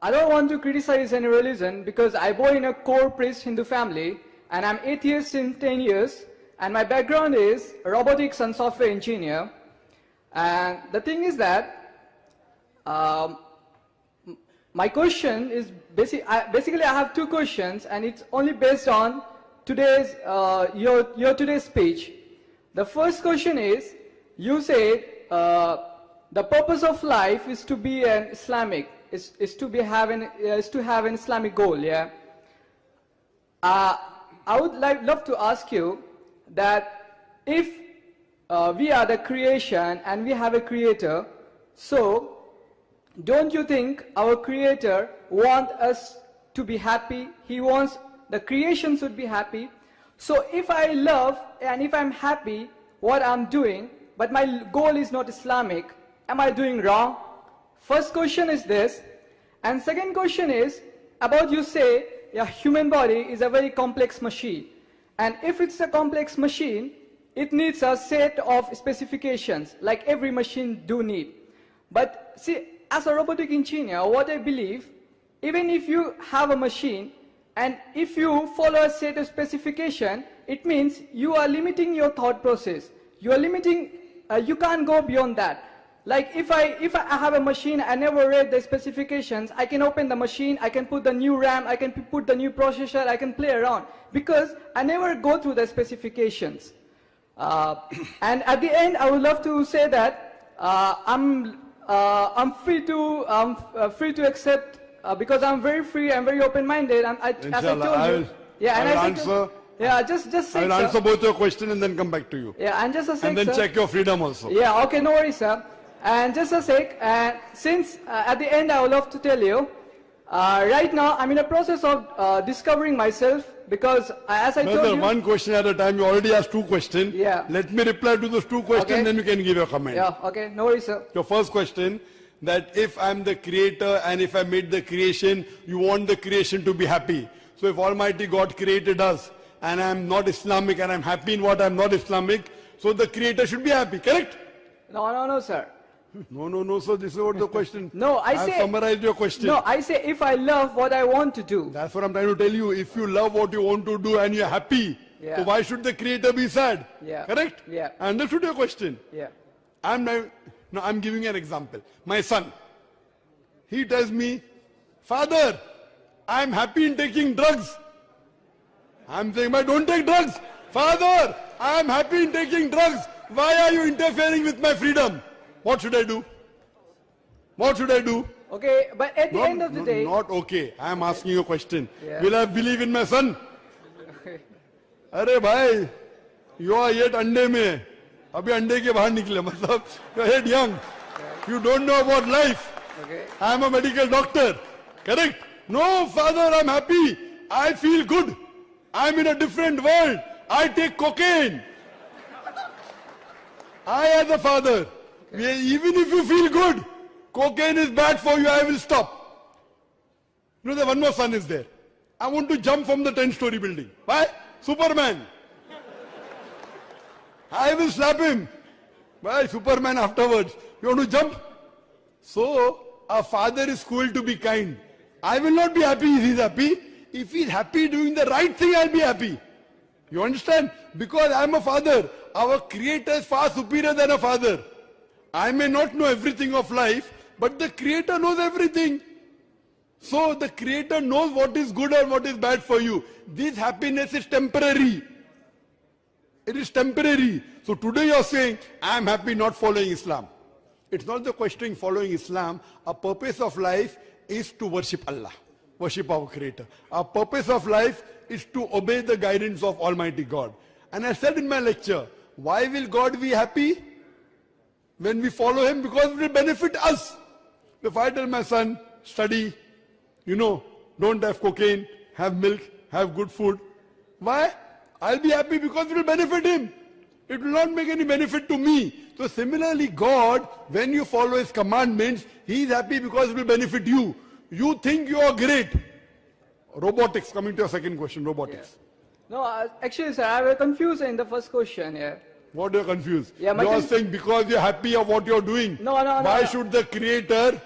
I don't want to criticize any religion because I born in a core priest Hindu family and I'm atheist in 10 years and my background is robotics and software engineer. And the thing is that my question is basically I have two questions and it's only based on today's your today's speech. The first question is, you said the purpose of life is to be an Islamic, is to have an Islamic goal. Yeah. I would love to ask you that if we are the creation and we have a creator, so don't you think our creator wants us to be happy? He wants the creation should be happy. So if I love and if I'm happy what I'm doing, but my goal is not Islamic, am I doing wrong? First question is this. And second question is about, you say a human body is a very complex machine. And if it's a complex machine, it needs a set of specifications like every machine do need. But see, as a robotic engineer, what I believe, even if you have a machine and if you follow a set of specification, it means you are limiting your thought process. You are limiting, you can't go beyond that. Like if I have a machine, I never read the specifications, I can open the machine, I can put the new RAM, I can put the new processor, I can play around because I never go through the specifications. And at the end, I would love to say that I'm free to accept because I'm very free, I'm very open-minded. As I told you, yeah, and I answer. Yeah, just say. I will answer both your question and then come back to you. Yeah, and just a sec, and then sir. Check your freedom also. Yeah, okay, no worries, sir. And just a sec. Since at the end, I would love to tell you. Right now, I'm in a process of discovering myself because, as I told you, one question at a time. You already asked two questions. Yeah. Let me reply to those two questions, Okay. then you can give your comment. Yeah, okay, no worries, sir. Your first question, that if I'm the creator and if I made the creation, you want the creation to be happy. So if Almighty God created us and I'm not Islamic and I'm happy in what I'm not Islamic, so the creator should be happy, correct? No, sir. No, sir, this is what the question. No, I have say, summarized your question. No, I say if I love what I want to do. That's what I'm trying to tell you. If you love what you want to do and you're happy, Yeah. so why should the creator be sad? Yeah. Correct? Yeah. I understood your question. Yeah. I'm giving you an example. My son, he tells me, Father, I'm happy in taking drugs. I'm saying, but don't take drugs. Father, I'm happy in taking drugs. Why are you interfering with my freedom? What should I do? What should I do? Okay, but at the end of the day... Not okay. I am asking you a question. Yeah. Will I believe in my son? Arey bhai, you are yet ande mein. Abhi ande ke bahar nikle. Matlab, you are yet young. You don't know about life. Okay. I am a medical doctor. Correct? No, father, I'm happy. I feel good. I'm in a different world. I take cocaine. I as a father, even if you feel good, cocaine is bad for you, I will stop. You know, the one more son is there. I want to jump from the 10-story building. Why? Superman. I will slap him. Why? Superman afterwards. You want to jump? So, a father is cool to be kind. I will not be happy if he's happy. If he's happy doing the right thing, I'll be happy. You understand? Because I'm a father. Our creator is far superior than a father. I may not know everything of life, but the creator knows everything. So the creator knows what is good and what is bad for you. This happiness is temporary. It is temporary. So today you are saying, I am happy not following Islam. It's not the question following Islam. Our purpose of life is to worship Allah. Worship our creator. Our purpose of life is to obey the guidance of Almighty God. And I said in my lecture, why will God be happy? When we follow him, because it will benefit us. If I tell my son, study, don't have cocaine, have milk, have good food. Why? I'll be happy because it will benefit him. It will not make any benefit to me. So similarly, God, when you follow his commandments, he is happy because it will benefit you. You think you are great. Robotics, coming to your second question, robotics. Yeah. No, actually, sir, I was confused in the first question. Yeah. What are you confused? Yeah, you are saying because you're happy of what you're doing. No. Why should the creator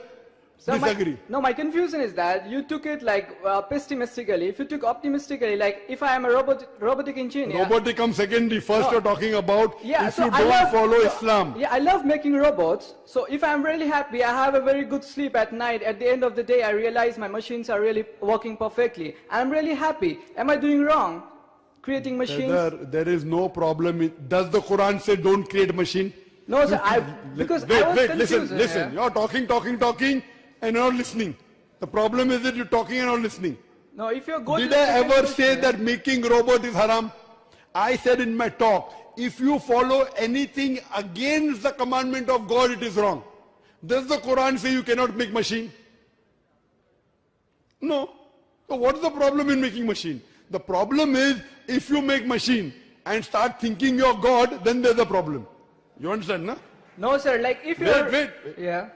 So disagree. my confusion is that you took it like pessimistically. If you took optimistically, like if I am a robotic engineer. Robotic comes secondary. First you're talking about if so you don't follow Islam. Yeah, I love making robots. So if I'm really happy, I have a very good sleep at night. At the end of the day, I realize my machines are really working perfectly. I'm really happy. Am I doing wrong? Creating machines? There is no problem. Does the Quran say don't create machine? No, sir. Because I was confused. Listen. You're talking, and you're not listening. The problem is that you're talking and not listening. No, if you go Did I ever say that making robot is haram? I said in my talk, if you follow anything against the commandment of God, it is wrong. Does the Quran say you cannot make machine? No. So what is the problem in making machine? The problem is if you make machine and start thinking you're God, then there's a problem. You understand, no? No, sir. Like if you wait. Yeah.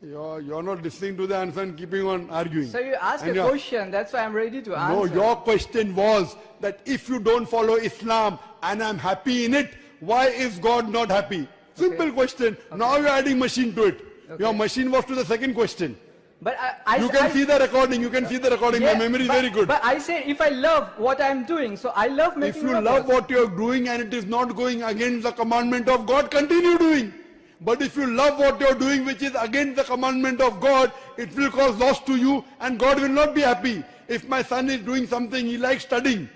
You're not listening to the answer and keeping on arguing. So you asked a question, that's why I'm ready to answer. No, your question was that if you don't follow Islam and I'm happy in it, why is God not happy? Simple question. Now you're adding machine to it. Your machine was to the second question. But you can see the recording. My memory is very good. But I say if I love what I'm doing, so I love making If you robots. love what you're doing and it is not going against the commandment of God, continue doing. But if you love what you're doing which is against the commandment of God, it will cause loss to you and God will not be happy. If my son is doing something, he likes studying,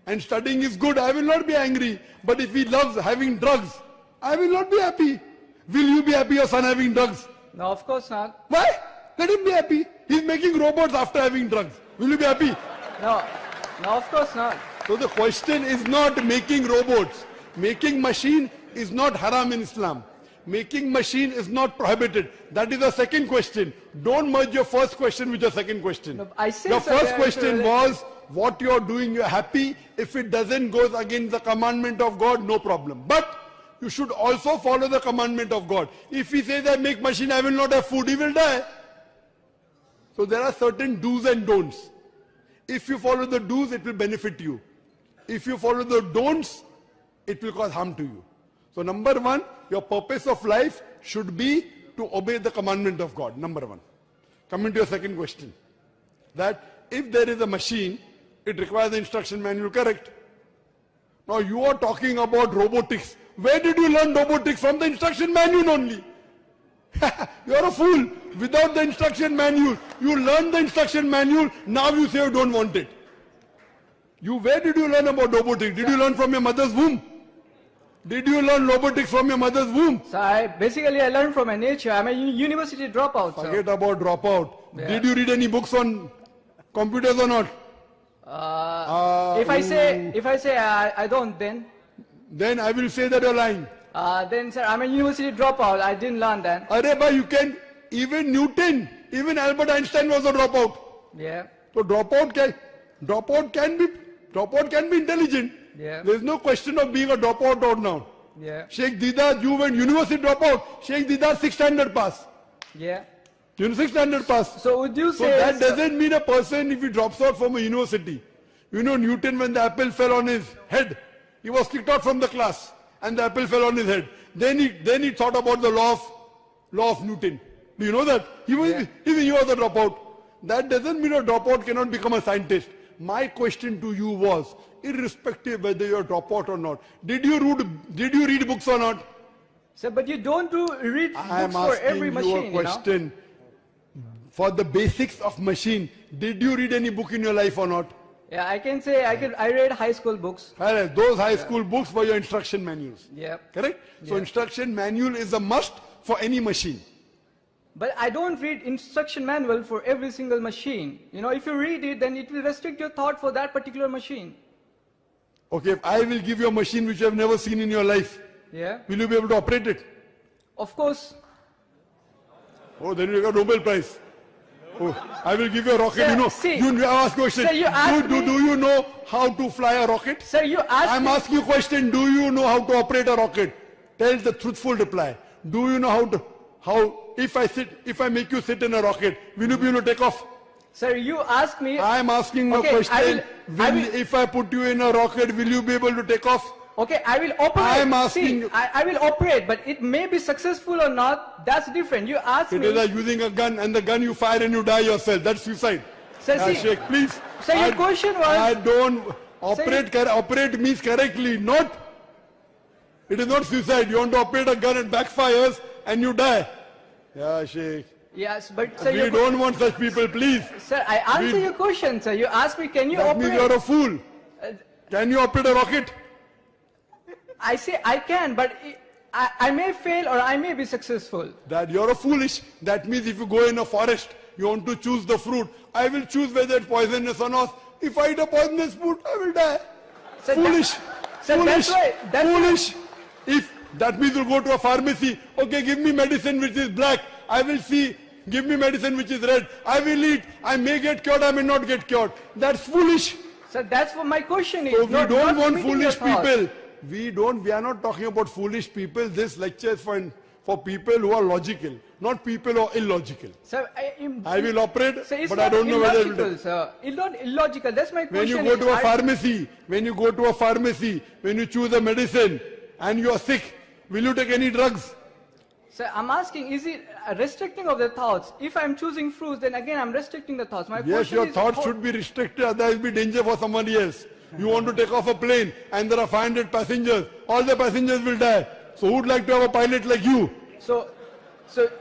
and studying is good, I will not be angry. But if he loves having drugs, I will not be happy. Will you be happy your son having drugs? No, of course not. Why? Let him be happy. He's making robots after having drugs. Will you be happy? No, of course not. So the question is not making robots. Making machine is not haram in Islam. Making machine is not prohibited. That is the second question. Don't merge your first question with your second question. No, I say your first question was, what you're doing, you're happy. If it doesn't go against the commandment of God, no problem. But you should also follow the commandment of God. If he says, I make machine, I will not have food, he will die. So there are certain do's and don'ts. If you follow the do's, it will benefit you. If you follow the don'ts, it will cause harm to you. So number one, your purpose of life should be to obey the commandment of God. Number one. Coming to your second question. That if there is a machine, it requires the instruction manual, correct? Now you are talking about robotics. Where did you learn robotics? From the instruction manual only. You are a fool. Without the instruction manual, you learn the instruction manual, now you say you don't want it. Where did you learn about robotics? Did you learn from your mother's womb? Did you learn robotics from your mother's womb? So I learned from my nature. I'm a university dropout. Forget about dropout. Yeah. Did you read any books on computers or not? If I say I don't, then I will say that you're lying. Then sir, I'm a university dropout. I didn't learn that. You can, even Newton, even Albert Einstein was a dropout. Yeah. So dropout can be intelligent. Yeah. There is no question of being a dropout or not. Yeah. Sheikh Dida, you went university dropout. Sheikh Dida 6th standard pass. Yeah. 6th standard pass. So would you say? So that doesn't mean a person if he drops out from a university. Newton, when the apple fell on his head, he was kicked out from the class, and the apple fell on his head. Then he thought about the law of Newton. Do you know that? He was a dropout. That doesn't mean a dropout cannot become a scientist. My question to you was, irrespective whether you're a dropout or not, did you read books or not? Sir, but you don't read books for every machine. I am asking you a question. For the basics of machine, did you read any book in your life or not? Yeah, I can say I read high school books. Those high school books were your instruction manuals. Yeah. Correct? So instruction manual is a must for any machine. But I don't read instruction manual for every single machine. If you read it, then it will restrict your thought for that particular machine. Okay, if I will give you a machine which you have never seen in your life, will you be able to operate it? Of course. Oh, then you get a Nobel Prize. Oh, I will give you a rocket. Sir, you ask question. Sir, do you know how to fly a rocket? Sir, I'm asking you a question. Do you know how to operate a rocket? Tell the truthful reply. Do you know if I make you sit in a rocket, will you be able to take off? Sir, you ask me. I'm asking a question. If I put you in a rocket, will you be able to take off? Okay, I will operate. I am asking See, you. I will operate, but it may be successful or not. That's different. You ask It me. is like using a gun and the gun you fire and you die yourself. That's suicide. Sir, see, Sheikh, please. Sir, your question was. I don't operate. Operate means correctly, not. It is not suicide. You want to operate a gun and backfires and you die. Yeah, Sheikh. Yes, but sir, We don't want such people, please. Sir, I answer your question, sir. You asked me, can you That operate? means you are a fool. Can you operate a rocket? I say I can, but I may fail or I may be successful. That you are a foolish. That means if you go in a forest, you want to choose the fruit. I will choose whether it's poisonous or not. If I eat a poisonous fruit, I will die. Sir, Foolish. Sir, Foolish. that's Foolish. If that means you go to a pharmacy, okay, give me medicine which is black. I will see. Give me medicine which is red. I will eat. I may get cured, I may not get cured. That's foolish. Sir, that's what my question is. So we not don't want limiting your foolish thoughts. people. We are not talking about foolish people. This lecture is for people who are logical, not people who are illogical. Sir, I will operate, sir, it's but not I don't know whether it will illogical, sir. It's not illogical. That's my When question. you go to a is, pharmacy, when you choose a medicine and you are sick, will you take any drugs? Sir, I'm asking, is it a restricting of the thoughts? If I'm choosing fruits, then again I'm restricting the thoughts. My Yes, question your is, thoughts should be restricted, otherwise it will be danger for somebody else. You want to take off a plane and there are 500 passengers, all the passengers will die. So who would like to have a pilot like you? So,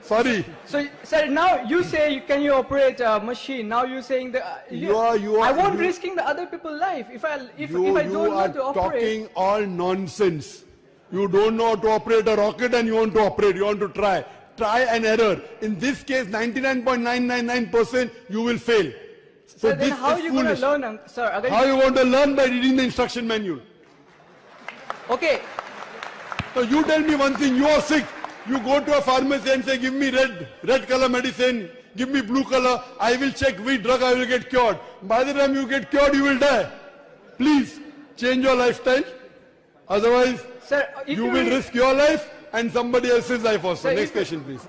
Sorry. So, sir, now you say, can you operate a machine? Now you're saying that I won't risking the other people's life if I don't know to operate. Talking all nonsense. You don't know how to operate a rocket and you want to operate. You want to try. Try and error. In this case, 99.999% you will fail. So Sir, then this how are is you going to foolish. learn, sir? Again, How you want to learn? By reading the instruction manual. Okay. So you tell me one thing. You are sick. You go to a pharmacy and say, give me red color medicine. Give me blue color. I will check which drug I will get cured. By the time you get cured, you will die. Please change your lifestyle. Otherwise, Sir, if you will risk your life and somebody else's life also. Sir, Next if- question, please.